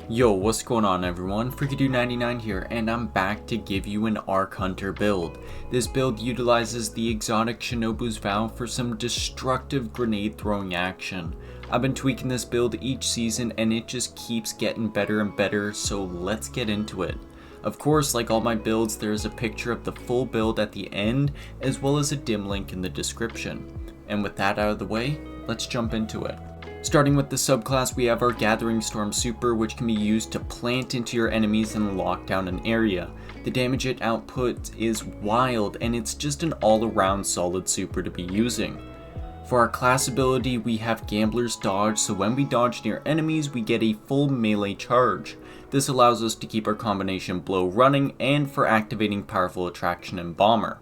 Yo, what's going on everyone? Freakadoo99 here, and I'm back to give you an archunter build. This build utilizes the exotic Shinobu's Vow for some destructive grenade throwing action. I've been tweaking this build each season and it just keeps getting better and better, so let's get into it. Of course, like all my builds, there is a picture of the full build at the end, as well as a dim link in the description. And with that out of the way, let's jump into it. Starting with the subclass, we have our Gathering Storm Super, which can be used to plant into your enemies and lock down an area. The damage it outputs is wild, and it's just an all-around solid super to be using. For our class ability, we have Gambler's Dodge, so when we dodge near enemies, we get a full melee charge. This allows us to keep our combination blow running, and for activating powerful attraction and bomber.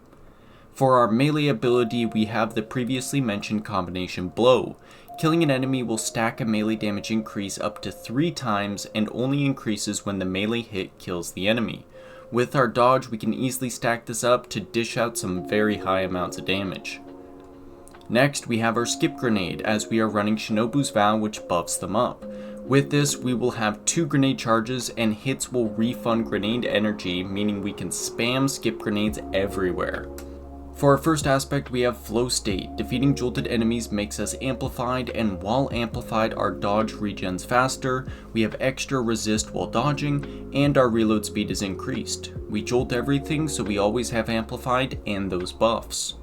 For our melee ability, we have the previously mentioned combination blow. Killing an enemy will stack a melee damage increase up to 3 times and only increases when the melee hit kills the enemy. With our dodge, we can easily stack this up to dish out some very high amounts of damage. Next, we have our skip grenade, as we are running Shinobu's Vow, which buffs them up. With this, we will have 2 grenade charges and hits will refund grenade energy, meaning we can spam skip grenades everywhere. For our first aspect, we have Flow State. Defeating jolted enemies makes us amplified, and while amplified, our dodge regens faster, we have extra resist while dodging, and our reload speed is increased. We jolt everything, so we always have amplified and those buffs.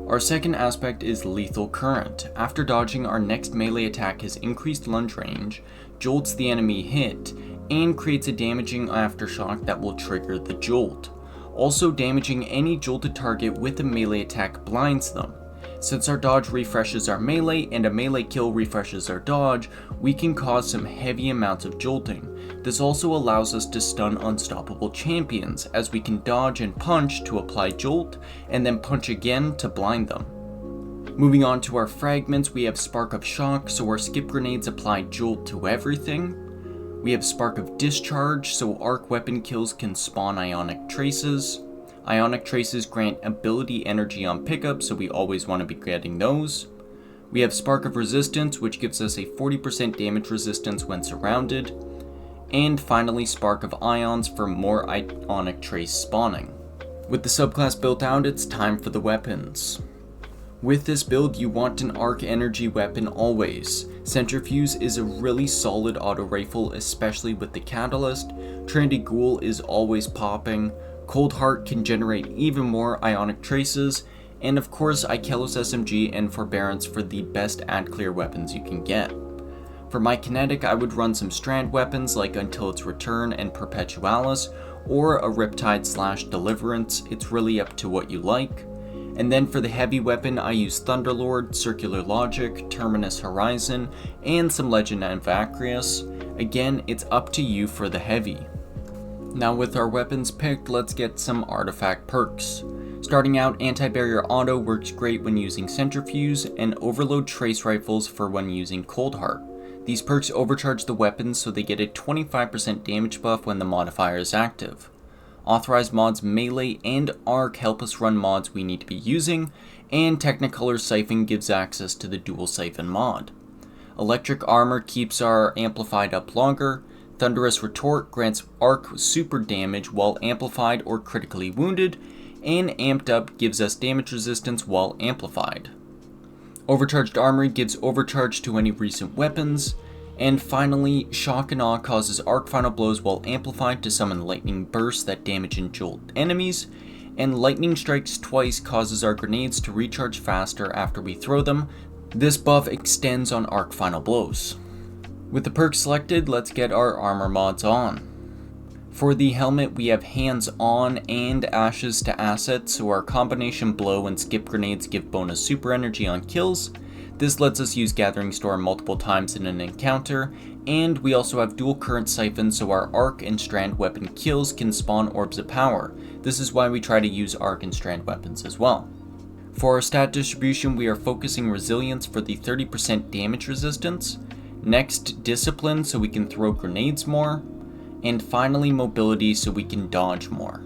Our second aspect is Lethal Current. After dodging, our next melee attack has increased lunge range, jolts the enemy hit, and creates a damaging aftershock that will trigger the jolt. Also, damaging any jolted target with a melee attack blinds them. Since our dodge refreshes our melee and a melee kill refreshes our dodge, we can cause some heavy amounts of jolting. This also allows us to stun unstoppable champions, as we can dodge and punch to apply jolt, and then punch again to blind them. Moving on to our fragments, we have Spark of Shock, so our skip grenades apply jolt to everything. We have Spark of Discharge, so arc weapon kills can spawn Ionic Traces. Ionic Traces grant ability energy on pickup, so we always want to be getting those. We have Spark of Resistance, which gives us a 40% damage resistance when surrounded. And finally, Spark of Ions for more Ionic Trace spawning. With the subclass built out, it's time for the weapons. With this build, you want an arc energy weapon always. Centrifuge is a really solid auto rifle, especially with the catalyst. Trinity Ghoul is always popping. Cold Heart can generate even more Ionic Traces. And of course, Ikelos SMG and Forbearance for the best ad clear weapons you can get. For my kinetic, I would run some strand weapons like Until Its Return and Perpetualis, or a Riptide / Deliverance. It's really up to what you like. And then for the heavy weapon, I use Thunderlord, Circular Logic, Terminus Horizon, and some Legend of Vacrius. Again, it's up to you for the heavy. Now with our weapons picked, let's get some artifact perks. Starting out, Anti-Barrier Auto works great when using Centrifuge, and Overload Trace Rifles for when using Cold Heart. These perks overcharge the weapons, so they get a 25% damage buff when the modifier is active. Authorized mods Melee and Arc help us run mods we need to be using, and Technicolor Siphon gives access to the Dual Siphon mod. Electric Armor keeps our amplified up longer. Thunderous Retort grants arc super damage while amplified or critically wounded, and Amped Up gives us damage resistance while amplified. Overcharged Armory gives overcharge to any recent weapons. And finally, Shock and Awe causes arc final blows while amplified to summon lightning bursts that damage and jolt enemies, and Lightning Strikes twice causes our grenades to recharge faster after we throw them. This buff extends on arc final blows. With the perks selected, let's get our armor mods on. For the helmet, we have Hands On and Ashes to Asset, so our combination blow and skip grenades give bonus super energy on kills. This lets us use Gathering Storm multiple times in an encounter, and we also have Dual Current Siphon, so our arc and strand weapon kills can spawn orbs of power. This is why we try to use arc and strand weapons as well. For our stat distribution, we are focusing Resilience for the 30% damage resistance, next Discipline so we can throw grenades more, and finally Mobility so we can dodge more.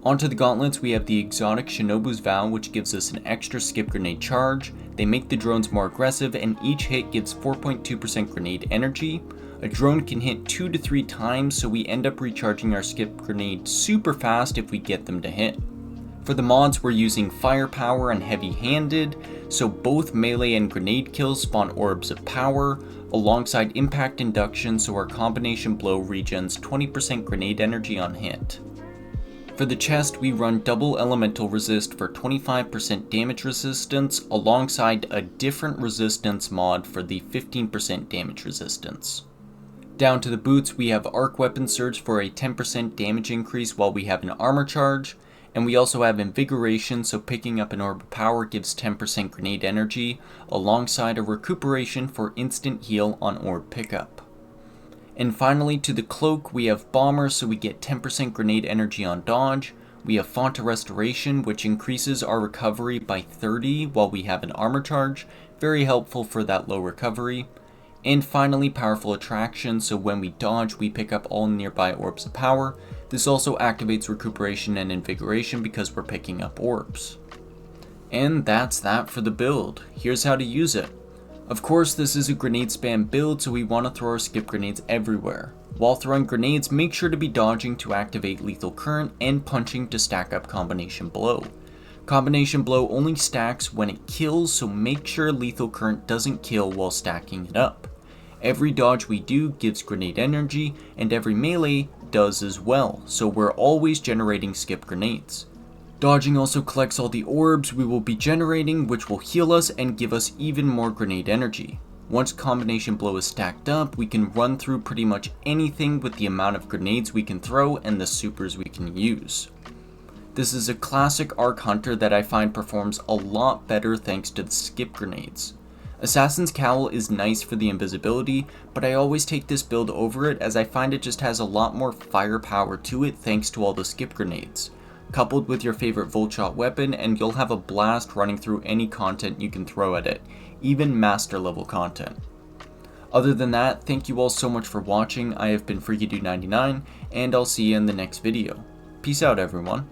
Onto the gauntlets, we have the exotic Shinobu's Vow, which gives us an extra skip grenade charge. They make the drones more aggressive, and each hit gives 4.2% grenade energy. A drone can hit 2 to 3 times, so we end up recharging our skip grenade super fast if we get them to hit. For the mods, we're using firepower and heavy-handed, so both melee and grenade kills spawn orbs of power, alongside impact induction, so our combination blow regens 20% grenade energy on hit. For the chest, we run double elemental resist for 25% damage resistance, alongside a different resistance mod for the 15% damage resistance. Down to the boots, we have arc weapon surge for a 10% damage increase while we have an armor charge, and we also have invigoration, so picking up an orb of power gives 10% grenade energy, alongside a recuperation for instant heal on orb pickup. And finally, to the cloak, we have bomber, so we get 10% grenade energy on dodge. We have Fonta Restoration, which increases our recovery by 30 while we have an armor charge, very helpful for that low recovery. And finally, Powerful Attraction, so when we dodge, we pick up all nearby orbs of power. This also activates recuperation and invigoration because we're picking up orbs. And that's that for the build. Here's how to use it. Of course, this is a grenade spam build, so we want to throw our skip grenades everywhere. While throwing grenades, make sure to be dodging to activate lethal current and punching to stack up combination blow. Combination blow only stacks when it kills, so make sure lethal current doesn't kill while stacking it up. Every dodge we do gives grenade energy, and every melee does as well, so we're always generating skip grenades. Dodging also collects all the orbs we will be generating, which will heal us and give us even more grenade energy. Once combination blow is stacked up, we can run through pretty much anything with the amount of grenades we can throw and the supers we can use. This is a classic archunter that I find performs a lot better thanks to the skip grenades. Assassin's Cowl is nice for the invisibility, but I always take this build over it as I find it just has a lot more firepower to it thanks to all the skip grenades. Coupled with your favorite volt shot weapon, and you'll have a blast running through any content you can throw at it, even master level content. Other than that, thank you all so much for watching. I have been FreakyDude99, and I'll see you in the next video. Peace out, everyone.